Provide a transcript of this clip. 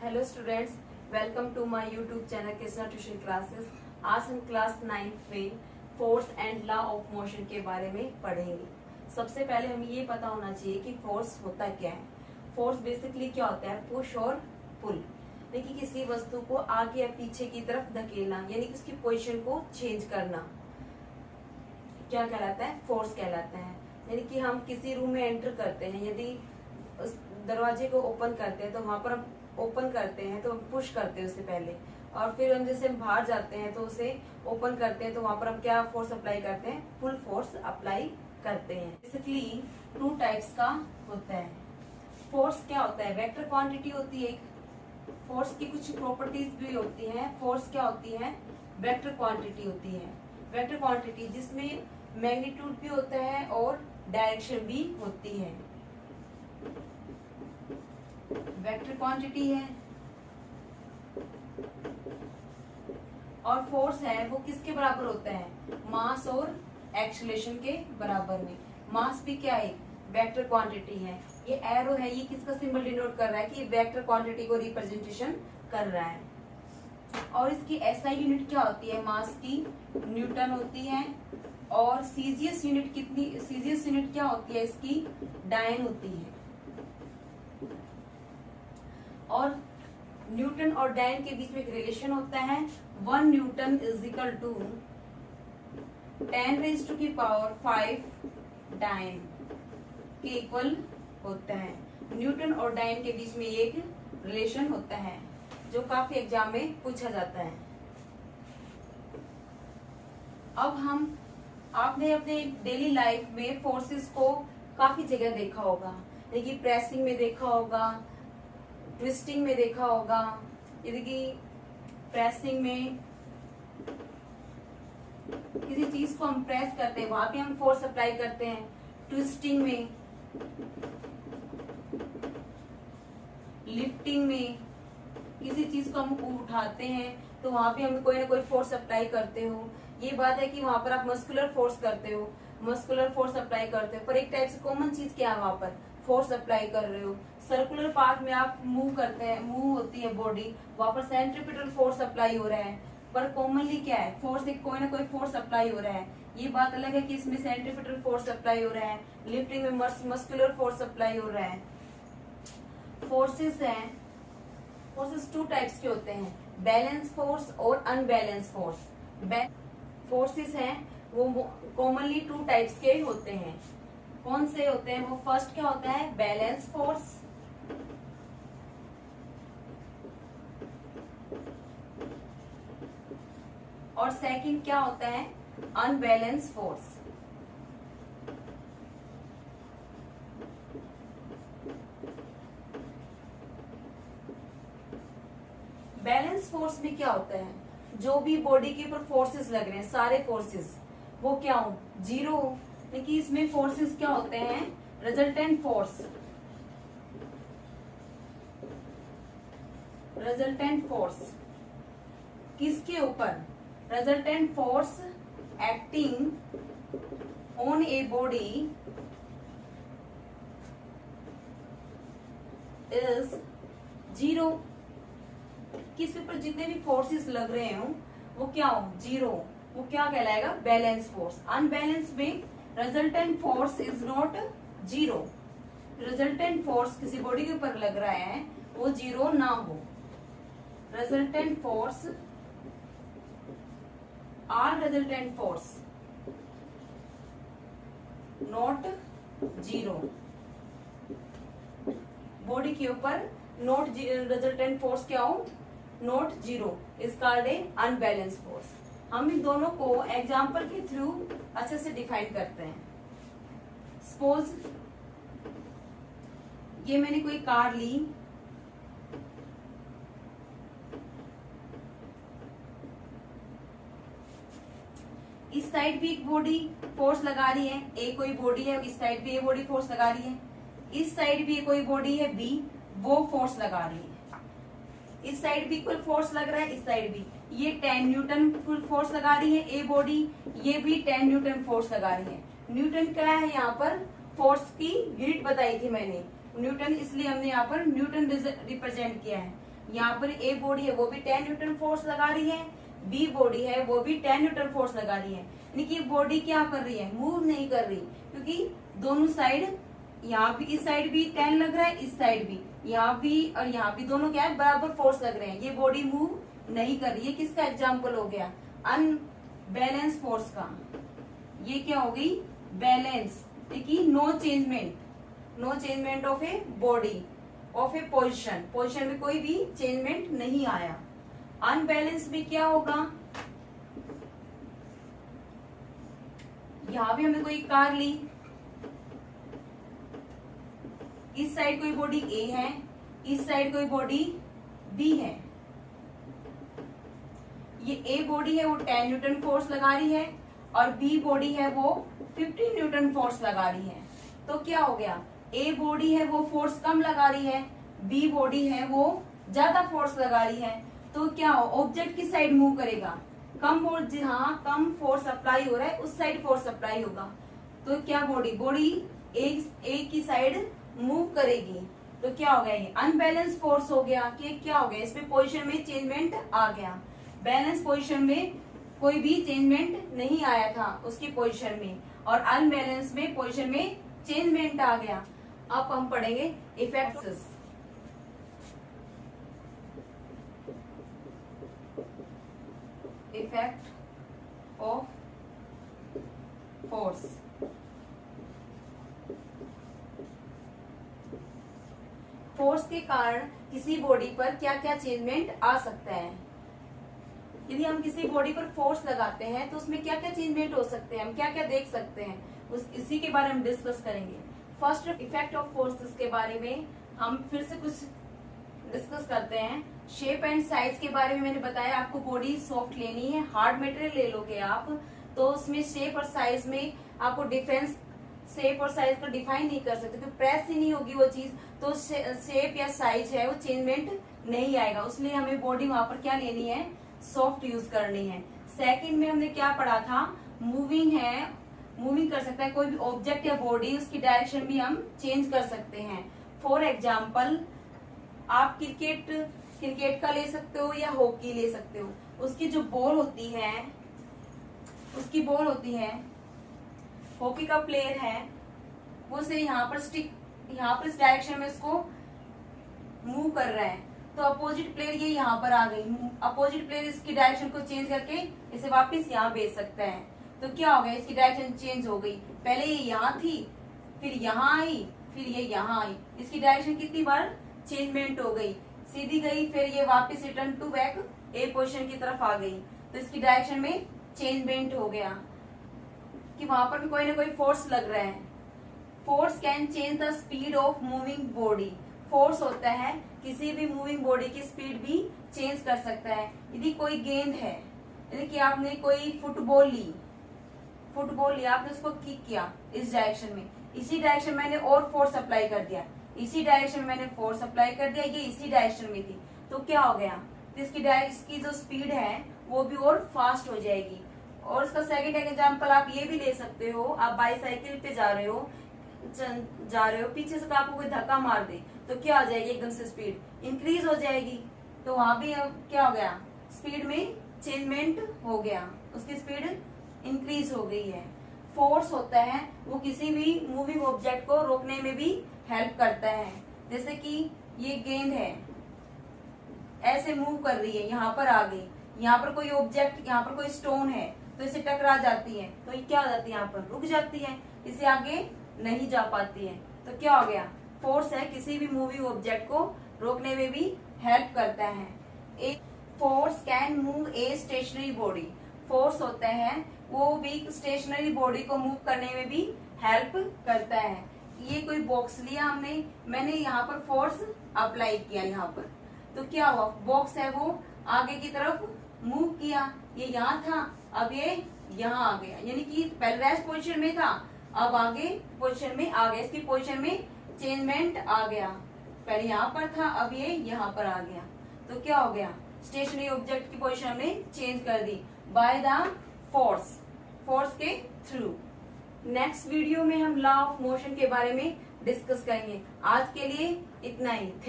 Hello students, welcome to my YouTube channel Krishna tuition classes. आज हम class 9th में force and law of motion के बारे में पढ़ेंगे। सबसे पहले हमें ये पता होना चाहिए कि फोर्स होता क्या है। फोर्स बेसिकली क्या होता है? पुश और पुल, यानी कि किसी वस्तु को आगे या पीछे की तरफ धकेलना, यानी कि उसकी पोजीशन को चेंज करना, क्या कहलाता है? फोर्स कहलाता है। यानी कि हम किसी रूम में एंटर करते हैं, यदि उस दरवाजे को ओपन करते हैं तो वहां पर हम ओपन करते हैं तो हम पुश करते हैं उससे पहले, और फिर हम जैसे बाहर जाते हैं तो उसे ओपन करते हैं तो वहां पर हम क्या फोर्स अप्लाई करते हैं? फुल फोर्स अप्लाई करते हैं। बेसिकली 2 टाइप्स का होता है। फोर्स क्या होता है? वेक्टर क्वांटिटी होती है। फोर्स की कुछ प्रॉपर्टीज भी होती हैं। फोर्स क्या होती है? वेक्टर क्वांटिटी होती है। वेक्टर क्वांटिटी जिसमें मैग्नीट्यूड भी होता है और डायरेक्शन भी होती है। वेक्टर क्वांटिटी है और फोर्स है वो किसके बराबर होता है? मास और एक्सेलरेशन के बराबर में। मास भी क्या है? वेक्टर क्वांटिटी है। ये एरो है, ये किसका सिंबल डिनोट कर रहा है कि वेक्टर क्वांटिटी को रिप्रेजेंटेशन कर रहा है। और इसकी एसआई यूनिट क्या होती है? मास की न्यूटन होती है। और सीजीएस यूनिट कितनी? सीजीएस यूनिट क्या होती है इसकी? डायन होती है। और न्यूटन और डायन के बीच में एक रिलेशन होता है। 1 न्यूटन इज इक्वल टू 10⁵ डायन के इक्वल होता है। न्यूटन और डायन के बीच में एक रिलेशन होता है जो काफी एग्जाम में पूछा जाता है। अब आपने अपने डेली लाइफ में फोर्सेस को काफी जगह देखा होगा, देखिए प्रेसिंग में देखा होगा, ट्विस्टिंग में देखा होगा। यदि कि प्रेसिंग में किसी चीज को हम प्रेस करते हैं वहां पे हम फोर्स अप्लाई करते हैं। ट्विस्टिंग में, लिफ्टिंग में किसी चीज को हम उठाते हैं तो वहां पे हम कोई ना कोई फोर्स अप्लाई करते हो। ये बात है कि वहां पर आप मस्कुलर फोर्स करते हो, मस्कुलर फोर्स अप्लाई करते हो, पर एक टाइप से कॉमन चीज क्या है? वहां पर फोर्स अप्लाई कर रहे हो। सर्कुलर पार्ट में आप मूव करते हैं, मूव होती है बॉडी, वहां पर सेंट्रीपिटल फोर्स अप्लाई हो रहा है। पर कॉमनली क्या है? फोर्स एक कोई ना कोई फोर्स अप्लाई हो रहा है। ये बात अलग है कि इसमें सेंट्रीपिटल फोर्स अप्लाई हो रहा है, लिफ्टिंग में मस्कुलर फोर्स अप्लाई हो रहा है। फोर्सेस हैं, फोर्सेस 2 टाइप्स के होते हैं, बैलेंस फोर्स और अनबैलेंस फोर्स। फोर्सेस हैं वो कॉमनली 2 टाइप्स के होते हैं। कौन से होते हैं वो? फर्स्ट क्या होता है? Balance force. और सेकंड क्या होता है? Unbalance force. बैलेंस फोर्स में क्या होता है? जो भी बॉडी के ऊपर फोर्सेस लग रहे हैं, सारे फोर्सेस वो क्या हो? 0 हो। देखिए इसमें फोर्सेस क्या होते हैं? Resultant force. रिजल्टेंट फोर्स किसके ऊपर? Resultant force acting on a body is 0। किसके ऊपर जितने भी फोर्सेस लग रहे हो वो क्या हो? 0। वो क्या कहलाएगा? Balance force. अनबैलेंस में resultant force is not 0। Resultant force किसी बॉडी के ऊपर लग रहा है वो 0 ना हो। Resultant force are resultant force not 0। Body के ऊपर नॉट रिजल्टेंट फोर्स क्या हो? Not 0 is called a unbalance force. हम इन दोनों को एग्जाम्पल के थ्रू अच्छे से डिफाइन करते हैं। सपोज ये मैंने कोई कार ली, इस साइड भी एक बॉडी फोर्स लगा रही है, ए कोई बॉडी है, इस साइड भी ये बॉडी फोर्स लगा रही है, इस साइड भी कोई बॉडी है बी, वो फोर्स लगा रही है। इस साइड भी कोई फोर्स लग रहा है, इस साइड भी। ये 10 न्यूटन फुल फोर्स लगा रही है ए बॉडी, ये भी 10 न्यूटन फोर्स लगा रही है। न्यूटन क्या है? यहाँ पर फोर्स की यूनिट बताई थी मैंने, न्यूटन, इसलिए हमने यहाँ पर न्यूटन रिप्रेजेंट किया है। यहाँ पर ए बॉडी है वो भी 10 न्यूटन फोर्स लगा रही है, बी बॉडी है वो भी 10 न्यूटन फोर्स लगा रही है। यानी कि बॉडी क्या कर रही है, मूव नहीं कर रही, क्योंकि दोनों साइड, यहाँ भी इस साइड भी 10 लग रहा है, इस साइड भी, यहाँ भी और यहाँ भी, दोनों क्या है बराबर फोर्स लग रहे हैं, ये बॉडी मूव नहीं कर रही है। किसका एग्जाम्पल हो गया, अनबैलेंस फोर्स का। ये क्या हो गई, बैलेंस, देखिए no changement of a body, of a position, position में कोई भी चेंजमेंट नहीं आया। अनबैलेंस में क्या होगा, यहां भी हमने कोई कार ली, इस साइड कोई बॉडी ए है, इस साइड कोई बॉडी बी है। ये ए बॉडी है वो 10 न्यूटन फोर्स लगा रही है और बी बॉडी है वो 15 न्यूटन फोर्स लगा रही है। तो क्या हो गया, ए बॉडी है वो फोर्स कम लगा रही है, बी बॉडी है वो ज्यादा फोर्स लगा रही है। तो क्या हो, ऑब्जेक्ट किस साइड मूव करेगा, कम फोर्स, जहां कम फोर्स अप्लाई हो रहा है उस साइड फोर्स अप्लाई होगा। तो क्या बॉडी एक की साइड मूव करेगी। तो क्या हो गया, ये अनबैलेंस फोर्स हो गया कि क्या हो गया, इसमें पोजीशन में चेंजमेंट आ गया। बैलेंस पोजीशन में कोई भी चेंजमेंट नहीं आया था उसकी पोजीशन में, और अनबैलेंस में पोजीशन में चेंजमेंट आ गया। अब हम पढ़ेंगे effects. Effect of force. Force के कारण किसी बॉडी पर क्या क्या चेंजमेंट आ सकता है। यदि हम किसी बॉडी पर फोर्स लगाते हैं तो उसमें क्या क्या चेंजमेंट हो सकते हैं, हम क्या क्या देख सकते हैं, इसी के बारे में डिस्कस करेंगे। फर्स्ट इफेक्ट ऑफ फोर्सेस के बारे में हम फिर से कुछ डिस्कस करते हैं। शेप एंड साइज के बारे में मैंने बताया, आपको बॉडी सॉफ्ट लेनी है, हार्ड मटेरियल ले लोगे आप तो उसमें शेप और साइज में आपको डिफरेंस, शेप और साइज को डिफाइन नहीं कर सकते, क्योंकि प्रेस ही नहीं होगी वो चीज, तो शेप या साइज है वो चेंजमेंट नहीं आएगा। उसलिए हमें बॉडी वहां पर क्या लेनी है, सॉफ्ट यूज करनी है। सेकंड में हमने क्या पढ़ा था, मूविंग है, मूविंग कर सकता है कोई भी ऑब्जेक्ट या बॉडी, उसकी डायरेक्शन भी हम चेंज कर सकते हैं। फॉर एग्जाम्पल आप क्रिकेट का ले सकते हो या हॉकी ले सकते हो। उसकी जो बॉल होती है, उसकी बॉल होती है, हॉकी का प्लेयर है वो से यहाँ पर इस डायरेक्शन में इसको मूव कर रहा है, तो अपोजिट प्लेयर ये यहाँ पर आ गई, अपोजिट प्लेयर इसकी डायरेक्शन को चेंज करके इसे वापस यहाँ भेज सकता है। तो क्या हो गया, इसकी डायरेक्शन चेंज हो गई, पहले ये यहाँ थी, फिर यहाँ आई, फिर ये यहाँ आई, इसकी डायरेक्शन कितनी बार चेंजमेंट हो गई, सीधी गई, फिर ये वापस return to back a position की तरफ आ गई, तो इसकी डायरेक्शन में चेंजमेंट हो गया कि वहां पर भी कोई ना कोई फोर्स लग रहा है। Force can change the speed of moving body. Force होता है किसी भी मूविंग बॉडी की स्पीड भी चेंज कर सकता है। यदि कोई गेंद है, यदि कि आपने कोई फुटबॉल ली, आपने उसको किक किया इस डायरेक्शन में, इसी डायरेक्शन मैंने और फोर्स अप्लाई कर दिया, इसी डायरेक्शन में मैंने फोर्स अप्लाई कर दिया, ये इसी डायरेक्शन में थी, तो क्या हो गया, तो इसकी जो स्पीड है वो भी और फास्ट हो जाएगी। और इसका सेकंड एग्जांपल आप ये भी ले सकते हो, आप बाईसाइकिल पे जा रहे हो, पीछे से आपको कोई धक्का मार दे तो क्या हो जाएगी, एकदम से स्पीड इंक्रीज हो जाएगी, तो वहां भी क्या हो गया, स्पीड में चेंजमेंट हो गया, उसकी स्पीड इंक्रीज हो गई है। फोर्स होता है वो किसी भी मूविंग ऑब्जेक्ट को रोकने में भी हेल्प करता है। जैसे कि ये गेंद है, ऐसे मूव कर रही है, यहाँ पर आ गई, यहाँ पर कोई ऑब्जेक्ट, यहाँ पर कोई स्टोन है तो इसे टकरा जाती है, तो ये क्या हो जाती है, यहाँ पर रुक जाती है, इसे आगे नहीं जा पाती है। तो क्या हो गया, फोर्स है किसी भी मूविंग ऑब्जेक्ट को रोकने में भी हेल्प करता है। एक force can move a stationary body. Force होता है वो भी स्टेशनरी बॉडी को मूव करने में भी हेल्प करता है। ये कोई बॉक्स लिया हमने, मैंने यहाँ पर फोर्स अप्लाई किया यहाँ पर, तो क्या हुआ, बॉक्स है वो आगे की तरफ मूव किया, ये यहाँ था अब ये यहाँ आ गया, यानी कि पहले रेस्ट पोजीशन में था अब आगे पोजीशन में आ गया, इसकी पोजीशन में चेंजमेंट आ गया, पहले यहाँ पर था अब ये यहाँ पर आ गया, तो क्या हो गया, स्टेशनरी ऑब्जेक्ट की पोजीशन हमने चेंज कर दी बाय द फोर्स के थ्रू। नेक्स्ट वीडियो में हम लॉ ऑफ मोशन के बारे में डिस्कस करेंगे। आज के लिए इतना ही। थैंक